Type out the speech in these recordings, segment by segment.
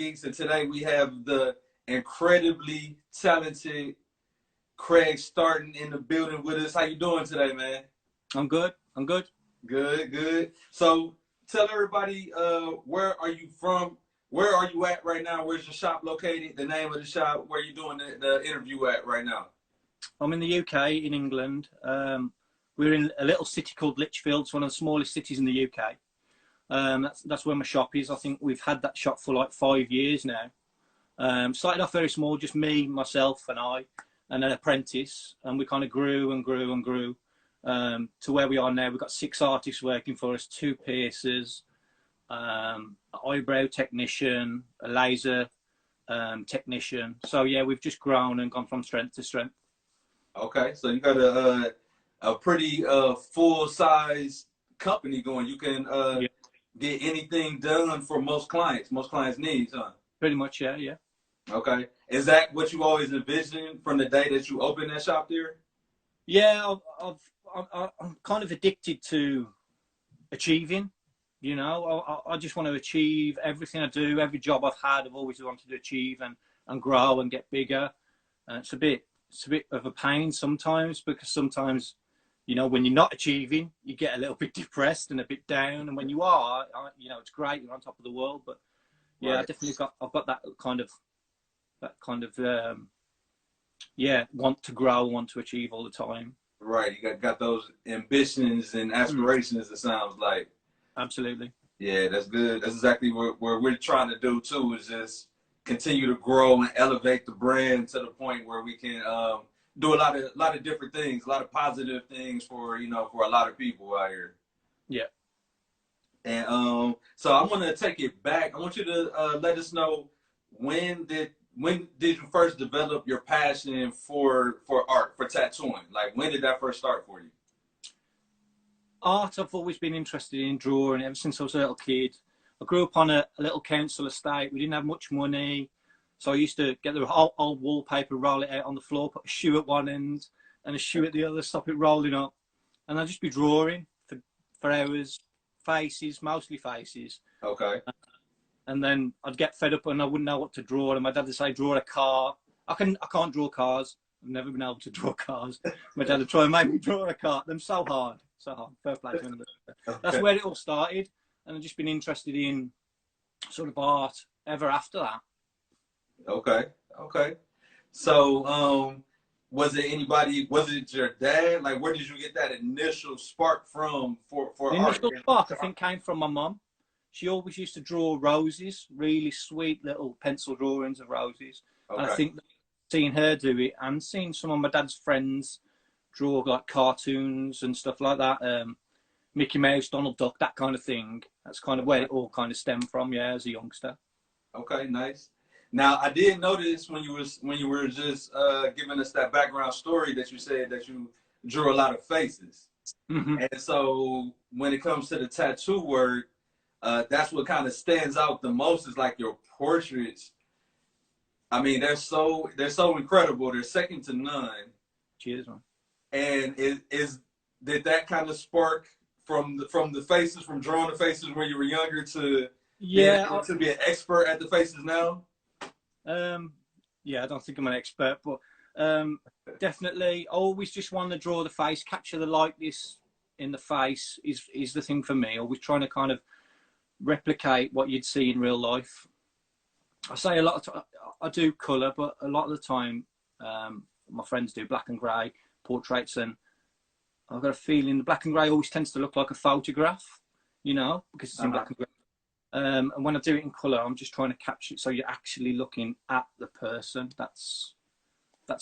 Geeks, and today we have the incredibly talented Craig Startin in the building with us. How you doing today, man? I'm good. I'm good. Good, good. So tell everybody, where are you from? Where are you at right now? Where's your shop located? The name of the shop? Where you doing the interview at right now? I'm in the UK, in England. We're in a little city called Lichfield. It's one of the smallest cities in the UK. That's where my shop is. I think we've had that shop for like 5 years now. Started off very small, just me, myself, and I, and an apprentice, and we kind of grew and grew and grew to where we are now. We've got 6 artists working for us, 2 piercers, an eyebrow technician, a laser technician. So yeah, we've just grown and gone from strength to strength. Okay, so you got a pretty full size company going. You can Yeah, get anything done for most clients needs, huh? pretty much. Yeah, yeah. Okay. Is that what you always envisioned from the day that you opened that shop there? Yeah, I'm kind of addicted to achieving. You know, I just want to achieve everything I do, every job I've had. I've always wanted to achieve and grow and get bigger. It's a bit of a pain sometimes, because sometimes, you know, when you're not achieving, you get a little bit depressed and a bit down. And when you are, you know, it's great, you're on top of the world. But yeah, Right. I've got that kind of yeah, want to grow, want to achieve all the time. Right. You got those ambitions and aspirations, it sounds like. Absolutely. Yeah, that's good. That's exactly what we're trying to do too, is just continue to grow and elevate the brand to the point where we can do a lot of different things, a lot of positive things for, you know, for a lot of people out here. Yeah. And so I want to take it back. I want you to let us know, when did you first develop your passion for art, for tattooing? Like, when did that first start for you? Art, I've always been interested in drawing ever since I was a little kid. I grew up on a little council estate. We didn't have much money. So I used to get the old wallpaper, roll it out on the floor, put a shoe at one end and a shoe at the other, stop it rolling up. And I'd just be drawing for hours, faces, mostly faces. Okay. And then I'd get fed up and I wouldn't know what to draw. And my dad would say, draw a car. I can't draw cars. I've never been able to draw cars. My dad would try and make me draw a car. Them so hard. So hard. Fair play to him. That's Okay. where it all started. And I've just been interested in sort of art ever after that. Okay. Okay. So, was it your dad? Like, where did you get that initial spark from for The art? initial spark, I think, came from my mum. She always used to draw roses, really sweet little pencil drawings of roses. And I Okay. think that seeing her do it and seeing some of my dad's friends draw like cartoons and stuff like that, Mickey Mouse, Donald Duck, that kind of thing. That's kind of where it all kind of stemmed from, yeah, as a youngster. Okay, nice. Now, I did notice when you were just giving us that background story that you said that you drew a lot of faces. Hmm. And so when it comes to the tattoo work, that's what kind of stands out the most, is like your portraits. I mean, they're so incredible. They're second to none. Cheers, man. And did that kind of spark from the faces, from drawing the faces when you were younger, to being Yeah, able to be an expert at the faces now? yeah, I don't think I'm an expert, but definitely, I always just want to draw the face, capture the likeness in the face is the thing for me. Always trying to kind of replicate what you'd see in real life. I say a lot of time, I do colour, but a lot of the time, my friends do black and grey portraits, and I've got a feeling the black and grey always tends to look like a photograph, you know, because it's in black and grey. And when I do it in colour, I'm just trying to capture it so you're actually looking at the person. That's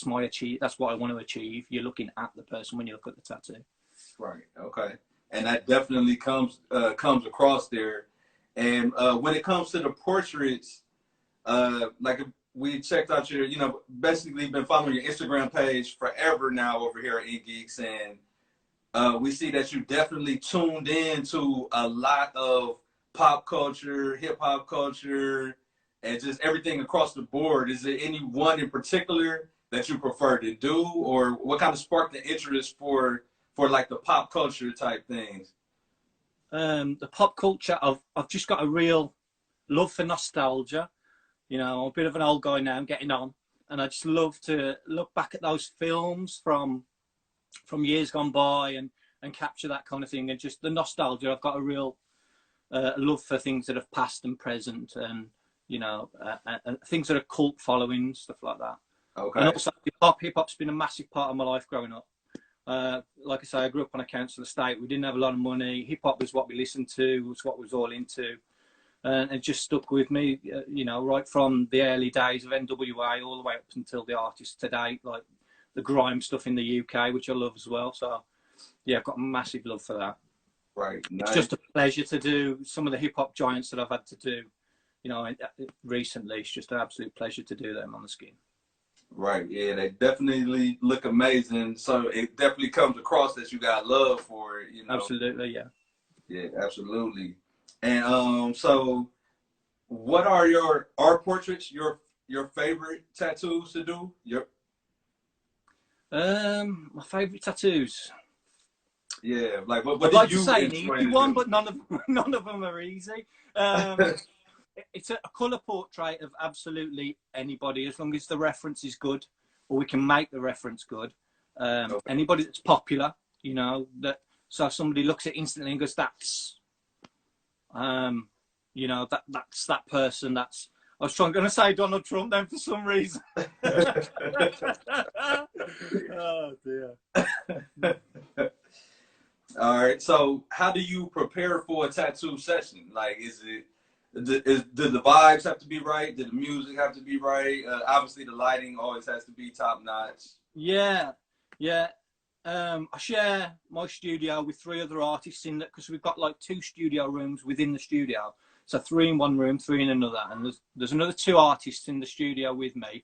my achieve. That's what I want to achieve. You're looking at the person when you look at the tattoo. Right. Okay. And that definitely comes across there. And when it comes to the portraits, like, we checked out your, you know, basically been following your Instagram page forever now over here at Inkgeeks, and we see that you definitely tuned in to a lot of pop culture, hip hop culture, and just everything across the board. Is there any one in particular that you prefer to do, or what kind of sparked the interest for like the pop culture type things? The pop culture, I've just got a real love for nostalgia. You know, I'm a bit of an old guy now. I'm getting on, and I just love to look back at those films from years gone by and capture that kind of thing, and just the nostalgia. I've got a real love for things that have passed and present, and you know, things that are cult following, stuff like that. Okay. And also hip hop's been a massive part of my life growing up. Like I say, I grew up on a council estate. We didn't have a lot of money. Hip hop was what we listened to, was what we was all into, and it just stuck with me. You know, right from the early days of NWA all the way up until the artists today, like the grime stuff in the UK, which I love as well. So yeah, I've got a massive love for that. Right. Nice. It's just a pleasure to do some of the hip hop giants that I've had to do. You know, recently, it's just an absolute pleasure to do them on the skin. Right. Yeah, they definitely look amazing. So it definitely comes across that you got love for it. You know. Absolutely, yeah. Yeah, absolutely. And so, what are your art portraits? Your favorite tattoos to do? My favourite tattoos. Yeah, like what I'd did like you to say an enjoy easy to one, do? but none of them are easy. It's a colour portrait of absolutely anybody, as long as the reference is good, or we can make the reference good. Okay. Anybody that's popular, you know, that so somebody looks at it instantly and goes, "That's, you know, that's that person." That's I was going to say Donald Trump then for some reason. Oh dear. All right. So, how do you prepare for a tattoo session? Like, do the vibes have to be right? Do the music have to be right? Obviously, the lighting always has to be top notch. Yeah, yeah. I share my studio with 3 other artists in that, because we've got like 2 studio rooms within the studio. So 3 in one room, 3 in another, and there's another 2 artists in the studio with me,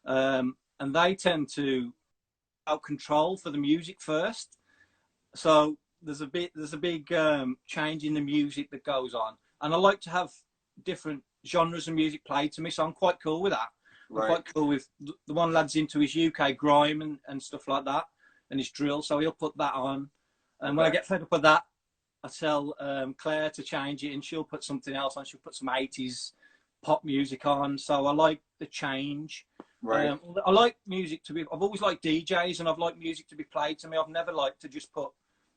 and they tend to out control for the music first. So there's a big change in the music that goes on, and I like to have different genres of music played to me. So I'm quite cool with that. Right. I'm quite cool with the one lad's into his UK grime and stuff like that, and his drill. So he'll put that on, and when I get fed up with that, I tell Claire to change it, and she'll put something else on. She'll put some 80s pop music on. So I like the change. Right. I like music to be. I've always liked DJs, and I've liked music to be played to me. I've never liked to just put,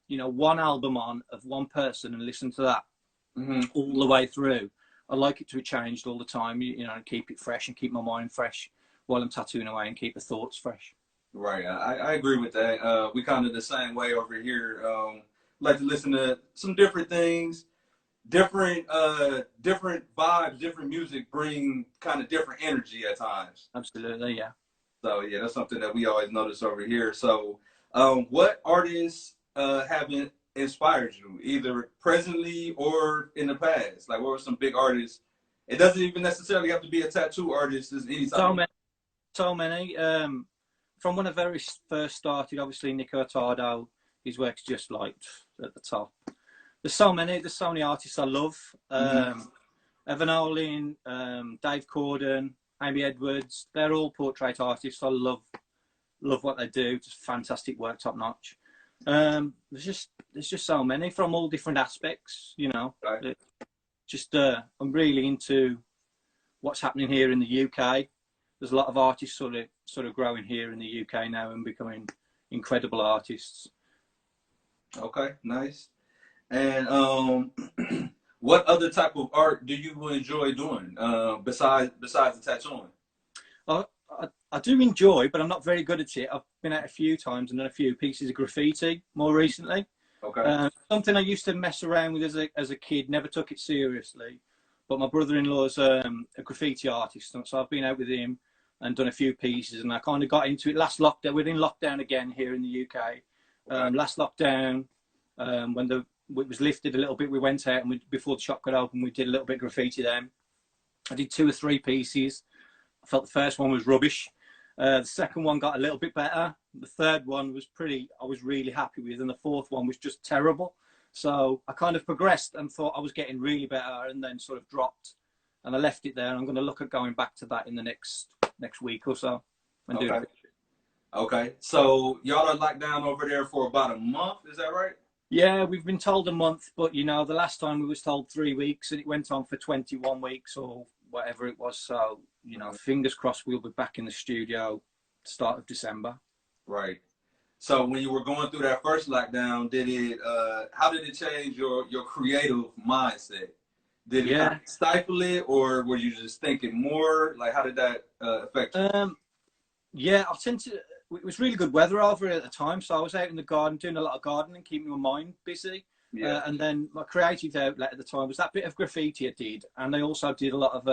you know, one album on of one person and listen to that all the way through. I like it to be changed all the time, you know, and keep it fresh and keep my mind fresh while I'm tattooing away and keep the thoughts fresh. Right. I agree with that. We kind of the same way over here. Like to listen to some different things, different vibes, different music bring kind of different energy at times. Absolutely, yeah. So yeah, that's something that we always notice over here. So what artists haven't inspired you, either presently or in the past? Like, what were some big artists? It doesn't even necessarily have to be a tattoo artist. It's any type. So many. From when I very first started, obviously Nico Hurtado, his work's just like at the top. There's so many artists I love. Evan Olin, Dave Corden, Amy Edwards. They're all portrait artists. I love what they do. Just fantastic work, top notch. There's just so many from all different aspects. You know, Right. I'm really into what's happening here in the UK. There's a lot of artists sort of growing here in the UK now and becoming incredible artists. Okay, nice. And what other type of art do you enjoy doing besides the tattooing? I do enjoy, but I'm not very good at it. I've been out a few times and done a few pieces of graffiti more recently. Okay. Something I used to mess around with as a kid, never took it seriously. But my brother-in-law's a graffiti artist, so I've been out with him and done a few pieces, and I kind of got into it last lockdown. We're in lockdown again here in the UK. Last lockdown, when it was lifted a little bit, we went out and before the shop got open, we did a little bit of graffiti then. I did 2 or 3 pieces. I felt the first one was rubbish. The second one got a little bit better. The third one I was really happy with, and the fourth one was just terrible. So I kind of progressed and thought I was getting really better, and then sort of dropped, and I left it there. And I'm going to look at going back to that in the next week or so. And okay. Okay. So y'all are locked down over there for about a month. Is that right? Yeah, we've been told a month, but you know, the last time we was told 3 weeks, and it went on for 21 weeks or whatever it was. So you know, fingers crossed we'll be back in the studio start of December. Right. So when you were going through that first lockdown, did it? How did it change your creative mindset? Did it kind of stifle it, or were you just thinking more? Like, how did that affect you? Yeah, I tend to. It was really good weather over at the time, so I was out in the garden doing a lot of gardening, keeping my mind busy. Yeah. And then my creative outlet at the time was that bit of graffiti I did, and I also did a lot of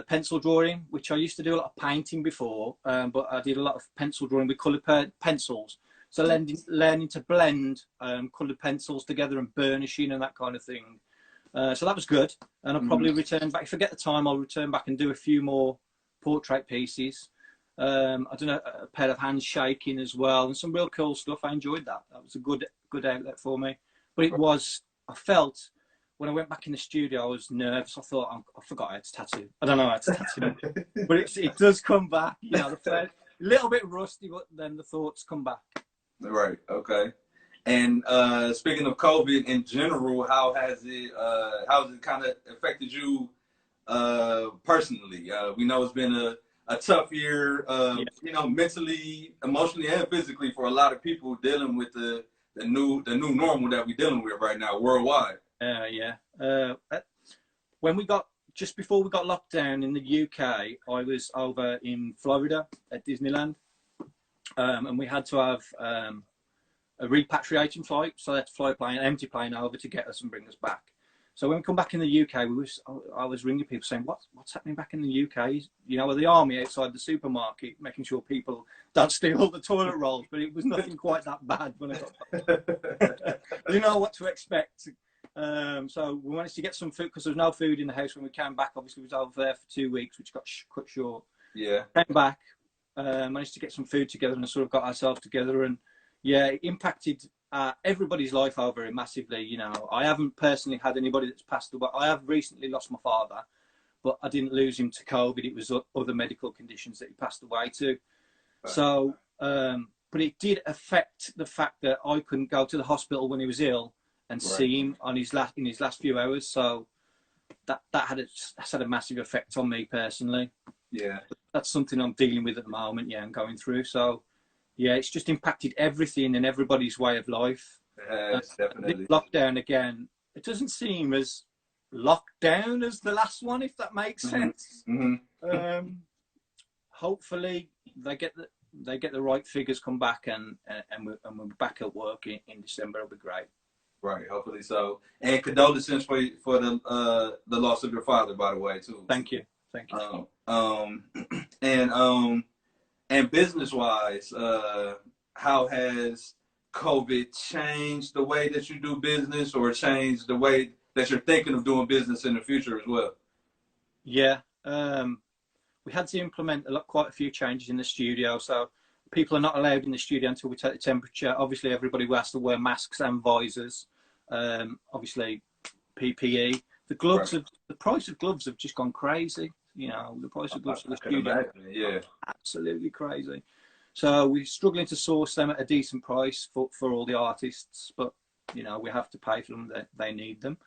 pencil drawing, which I used to do a lot of painting before, but I did a lot of pencil drawing with coloured pencils. So learning to blend coloured pencils together and burnishing and that kind of thing. So that was good. And I'll probably return back. If I get the time, I'll return back and do a few more portrait pieces. I don't know, a pair of hands shaking as well, and some real cool stuff. I enjoyed that. That was a good outlet for me. But it was, I felt, when I went back in the studio, I was nervous. I thought, I forgot I had to tattoo. I don't know how to tattoo. But it does come back. You know, a little bit rusty, but then the thoughts come back. Right. Okay. And speaking of COVID in general, how has it kind of affected you personally? We know it's been a tough year, you know, mentally, emotionally, and physically for a lot of people dealing with the new normal that we're dealing with right now worldwide. When we got, just before we got locked down in the UK, I was over in Florida at Disneyland, and we had to have a repatriation flight, so I had to fly an empty plane over to get us and bring us back. So when we come back in the UK, I was ringing people saying, what's happening back in the UK? You know, with the army outside the supermarket, making sure people don't steal all the toilet rolls, but it was nothing quite that bad when I got back. I didn't know what to expect. So we managed to get some food, because there was no food in the house when we came back. Obviously, we was over there for 2 weeks, which got cut short. Yeah. Came back, managed to get some food together and sort of got ourselves together. And yeah, it impacted everybody's life over it massively. You know, I haven't personally had anybody that's passed away. I have recently lost my father, but I didn't lose him to COVID. It was other medical conditions that he passed away to. Right. So, but it did affect the fact that I couldn't go to the hospital when he was ill and see him on in his last few hours. So that's had a massive effect on me personally. Yeah, that's something I'm dealing with at the moment. Yeah, I'm going through. So yeah, it's just impacted everything and everybody's way of life. Definitely. Lockdown again, it doesn't seem as locked down as the last one, if that makes sense. Hopefully they get the right figures come back and we're back at work in December. It'll be great. Right, hopefully so. And condolences for the loss of your father, by the way, too. Thank you. And business-wise, how has COVID changed the way that you do business, or changed the way that you're thinking of doing business in the future as well? Yeah, we had to implement quite a few changes in the studio. So people are not allowed in the studio until we take the temperature. Obviously, everybody has to wear masks and visors. Obviously, PPE. The gloves, the price of gloves have just gone crazy. You know, the price of gloves for the studio, absolutely crazy. So we're struggling to source them at a decent price for all the artists, but you know, we have to pay for them. They need them.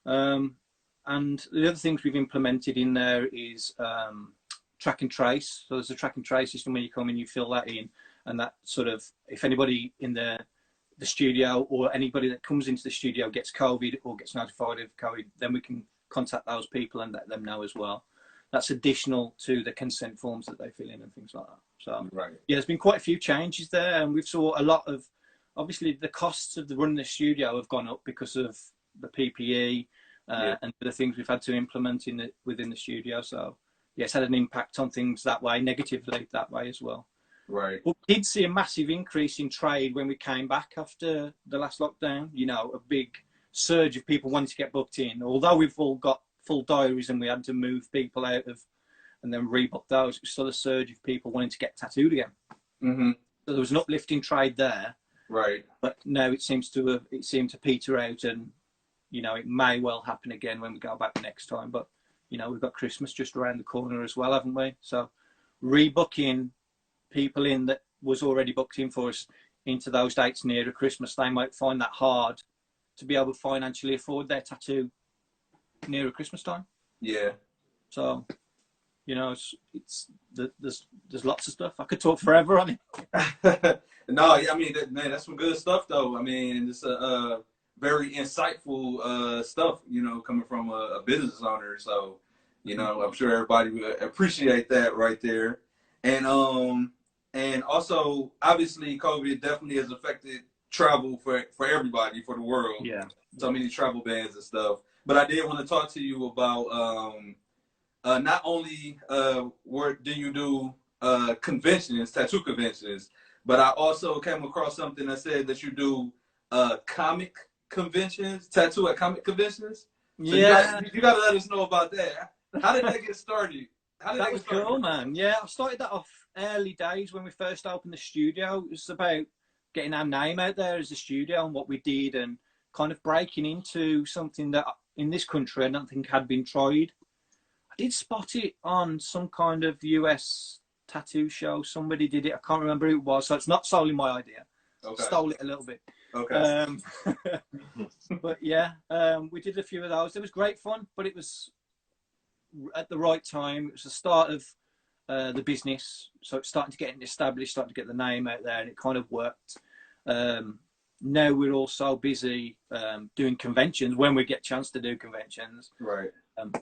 And the other things we've implemented in there is track and trace. So there's a track and trace system where you come in, you fill that in, and that sort of, if anybody in the studio or anybody that comes into the studio gets COVID or gets notified of COVID, then we can contact those people and let them know as well. That's additional to the consent forms that they fill in and things like that. So yeah, there's been quite a few changes there, and we've saw a lot of, obviously the costs of running the studio have gone up because of the PPE and the things we've had to implement within the studio. So yeah, it's had an impact on things that way, negatively that way as well. Right. But we did see a massive increase in trade when we came back after the last lockdown. You know, a big surge of people wanting to get booked in. Although we've all got full diaries and we had to move people out of and then rebook those, it was still a surge of people wanting to get tattooed again. So there was an uplift in trade there. Right. But now it seemed to peter out, and you know, it may well happen again when we go back next time. But you know, we've got Christmas just around the corner as well, haven't we? So rebooking people in that was already booked in for us into those dates nearer Christmas, they might find that hard to be able to financially afford their tattoo nearer Christmas time. Yeah. So you know, there's lots of stuff. I could talk forever on it. No, I mean, man, that's some good stuff, though. I mean, it's a very insightful stuff, you know, coming from a business owner. So, you know, I'm sure everybody would appreciate that right there. And also, obviously, COVID definitely has affected travel for everybody, for the world. Yeah. So many travel bans and stuff. But I did want to talk to you about not only where do you do conventions, tattoo conventions, but I also came across something that said that you do comic conventions, tattoo at comic conventions. So Yeah, you got to let us know about that. How did that get started? that was cool, man. Yeah, I started that off early days when we first opened the studio. It was about getting our name out there as a studio and what we did, and kind of breaking into something that in this country I don't think had been tried. I did spot it on some kind of US tattoo show. Somebody did it. I can't remember who it was. So it's not solely my idea. Okay. Stole it a little bit. Okay. But yeah, we did a few of those. It was great fun, but it was at the right time. It was the start of the business. So it's starting to get established, starting to get the name out there, and it kind of worked. Now we're all so busy doing conventions when we get a chance to do conventions. Right.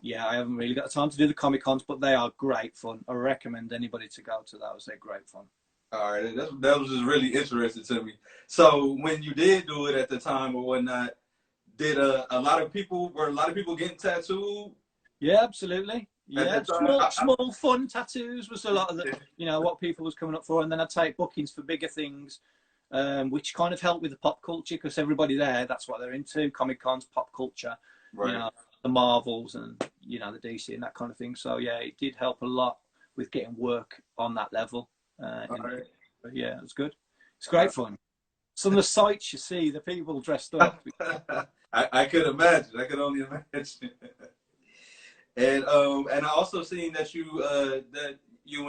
Yeah, I haven't really got the time to do the Comic Cons, but they are great fun. I recommend anybody to go to those. They're great fun. All right, that was just really interesting to me. So when you did do it at the time or whatnot, did a lot of people getting tattooed? Yeah, absolutely. Yeah, small fun tattoos was a lot of the, Yeah. you know, what people was coming up for, and then I'd take bookings for bigger things, which kind of helped with the pop culture because everybody there, that's what they're into, Comic Cons, pop culture, Right. you know, the Marvels and, you know, the DC and that kind of thing. So yeah, it did help a lot with getting work on that level. Right. But yeah, it was good. It's great fun. Some of the sights you see, the people dressed up. I could imagine. I could only imagine. And I also seen that you and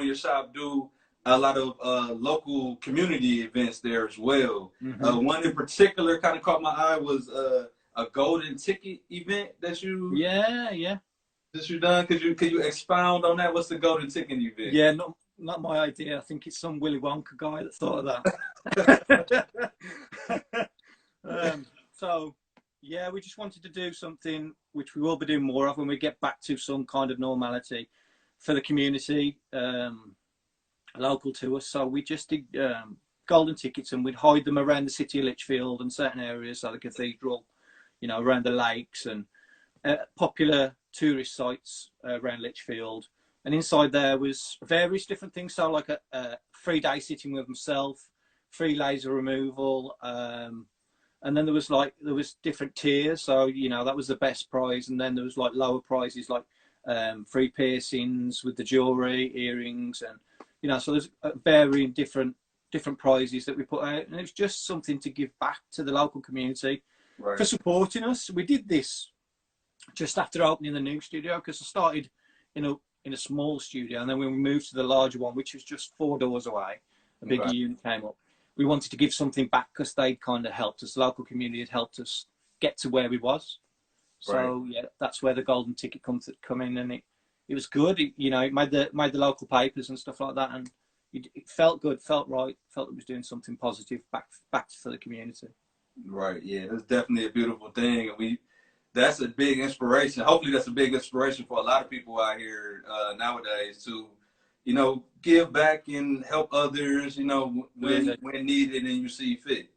your shop do a lot of local community events there as well. Mm-hmm. One in particular kind of caught my eye was a golden ticket event that you done. Could you expound on that? What's the golden ticket event? Yeah, not my idea. I think it's some Willy Wonka guy that thought of that. So yeah, we just wanted to do something which we will be doing more of when we get back to some kind of normality for the community local to us. So we just did golden tickets, and we'd hide them around the city of Lichfield and certain areas, so the cathedral, you know, around the lakes and popular tourist sites around Lichfield. And inside there was various different things. So like a 3-day sitting with myself, free laser removal, and then there was different tiers. So, you know, that was the best prize. And then there was like lower prizes like free piercings with the jewelry, earrings, and, you know, so there's varying different prizes that we put out. And it was just something to give back to the local community for supporting us. We did this just after opening the new studio, because I started in a small studio, and then when we moved to the larger one, which was just 4 doors away, a bigger unit came up. We wanted to give something back because they kind of helped us. The local community had helped us get to where we was. So yeah, that's where the golden ticket come in, and it was good. You know, it made the local papers and stuff like that, and it felt good, felt right, felt it was doing something positive back for the community. Right. Yeah, that's definitely a beautiful thing, and that's a big inspiration. Hopefully, that's a big inspiration for a lot of people out here nowadays to, you know, give back and help others, you know, when needed and you see fit.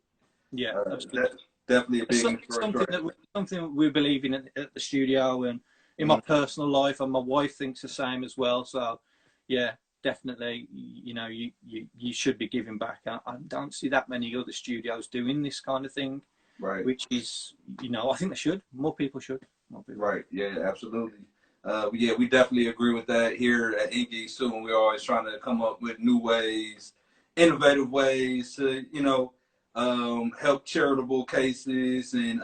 Yeah, absolutely. That's definitely a big inspiration. Something we believe in at the studio, and in my personal life, and my wife thinks the same as well. So, yeah, definitely, you know, you should be giving back. I don't see that many other studios doing this kind of thing. Right. Which is, you know, I think they should. More people should. Right. Yeah, absolutely. Yeah, we definitely agree with that here at Inkgeeks too. And we're always trying to come up with new ways, innovative ways to, you know, help charitable cases, and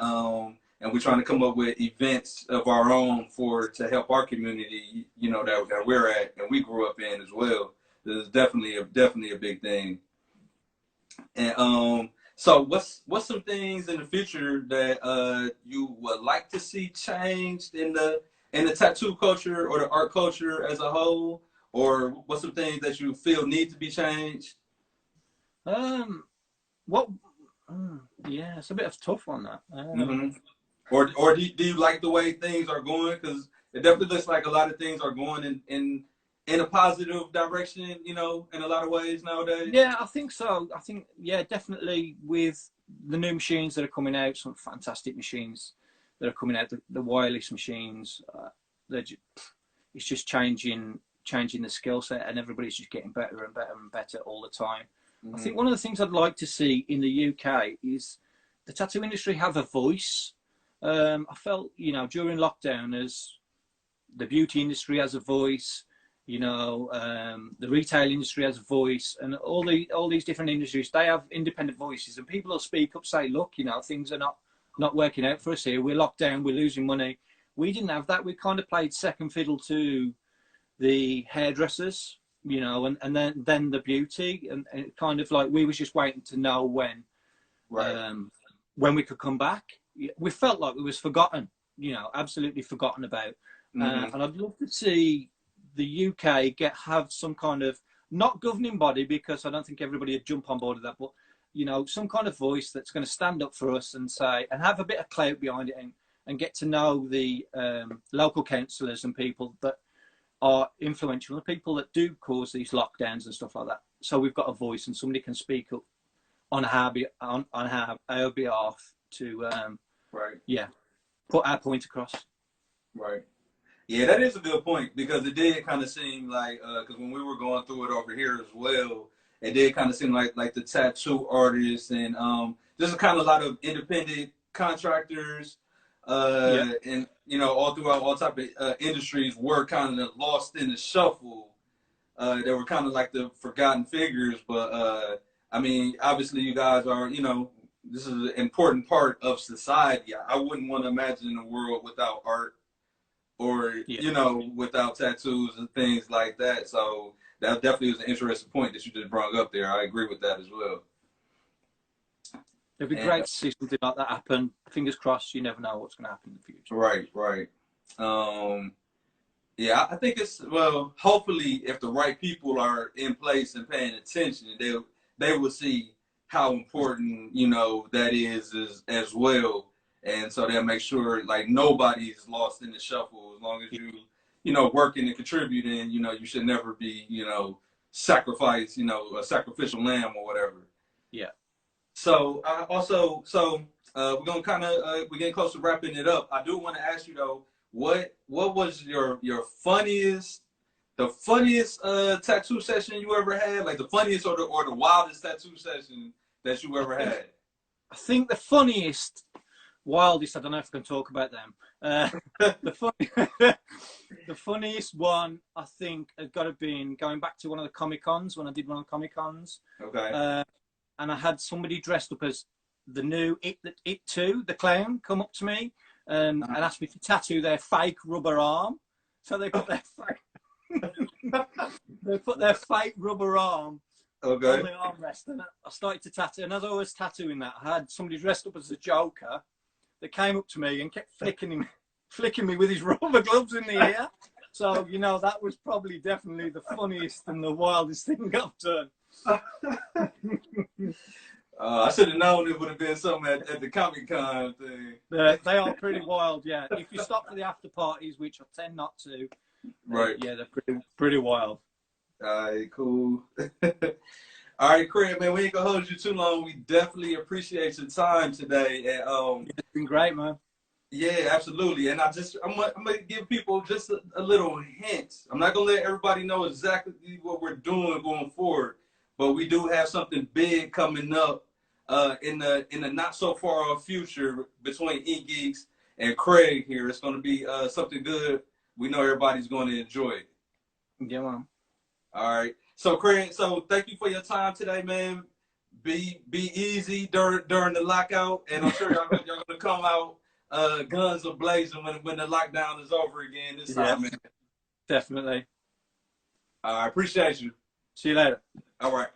we're trying to come up with events of our own to help our community, you know, that we're at and we grew up in as well. There's definitely a big thing. And so what's some things in the future that you would like to see changed in the in the tattoo culture or the art culture as a whole, or what's some things that you feel need to be changed? What? Yeah, it's a bit of a tough one that. Mm-hmm. Or do you like the way things are going? Because it definitely looks like a lot of things are going in a positive direction, you know, in a lot of ways nowadays. Yeah, I think so. I think, yeah, definitely with the new machines that are coming out, some fantastic machines that are coming out, the wireless machines, it's just changing the skill set, and everybody's just getting better and better and better all the time. Mm-hmm. I think one of the things I'd like to see in the UK is the tattoo industry have a voice. I felt, you know, during lockdown, as the beauty industry has a voice, you know, the retail industry has a voice, and all these different industries, they have independent voices, and people will speak up, say, look, you know, things are not working out for us here. We're locked down. We're losing money. We didn't have that. We kind of played second fiddle to the hairdressers, you know, and then the beauty, and it kind of like we was just waiting to know when we could come back. We felt like we was forgotten, you know, absolutely forgotten about. And I'd love to see the UK have some kind of, not governing body, because I don't think everybody would jump on board with that, but, you know, some kind of voice that's going to stand up for us and say, and have a bit of clout behind it, and get to know the local councillors and people that are influential, the people that do cause these lockdowns and stuff like that. So we've got a voice, and somebody can speak up on our behalf to, put our point across. Right. Yeah, that is a good point, because it did kind of seem like, because when we were going through it over here as well, it did kind of seem like the tattoo artists and there's a kind of a lot of independent contractors and, you know, all throughout all type of industries were kind of lost in the shuffle. They were kind of like the forgotten figures, but I mean, obviously you guys are, you know, this is an important part of society. I wouldn't want to imagine a world without art, or you know, without tattoos and things like that. So that definitely was an interesting point that you just brought up there. I agree with that as well. It'd be great to see something like that happen. Fingers crossed. You never know what's going to happen in the future. Right. Yeah, I think it's, well, hopefully if the right people are in place and paying attention, they will see how important, you know, that is as well. And so they'll make sure like nobody's lost in the shuffle. As long as you know, working and contributing, you know, you should never be, you know, sacrifice, you know, a sacrificial lamb or whatever. Yeah. So we're gonna kind of we're getting close to wrapping it up. I do want to ask you though, what was your funniest, the funniest tattoo session you ever had? Like the funniest or the wildest tattoo session that you ever had? I think the wildest, I don't know if I can talk about them. The funniest one, I think, had got to be going back to one of the Comic Cons, when I did one of the Comic Cons. Okay. And I had somebody dressed up as the new It 2, the clown, come up to me and asked me to tattoo their fake rubber arm. So they put their fake rubber arm on the armrest, and I started to tattoo. And as I was tattooing that, I had somebody dressed up as the Joker that came up to me and kept flicking me with his rubber gloves in the ear. So, you know, that was probably definitely the funniest and the wildest thing I've done. I should have known it would have been something at the Comic Con thing. They are pretty wild, yeah. If you stop for the after parties, which I tend not to, yeah, they're pretty wild. All right, cool. All right, Craig, man, we ain't gonna hold you too long. We definitely appreciate your time today. And it's been great, man. Yeah, absolutely. And I'm gonna give people just a little hint. I'm not gonna let everybody know exactly what we're doing going forward, but we do have something big coming up in the not so far off future between Inkgeeks and Craig here. It's gonna be something good. We know everybody's going to enjoy it. Yeah, man. All right. So Craig, thank you for your time today, man. Be easy during the lockout, and I'm sure y'all gonna come out guns are blazing when the lockdown is over again this time, man. Definitely. I appreciate you. See you later. All right.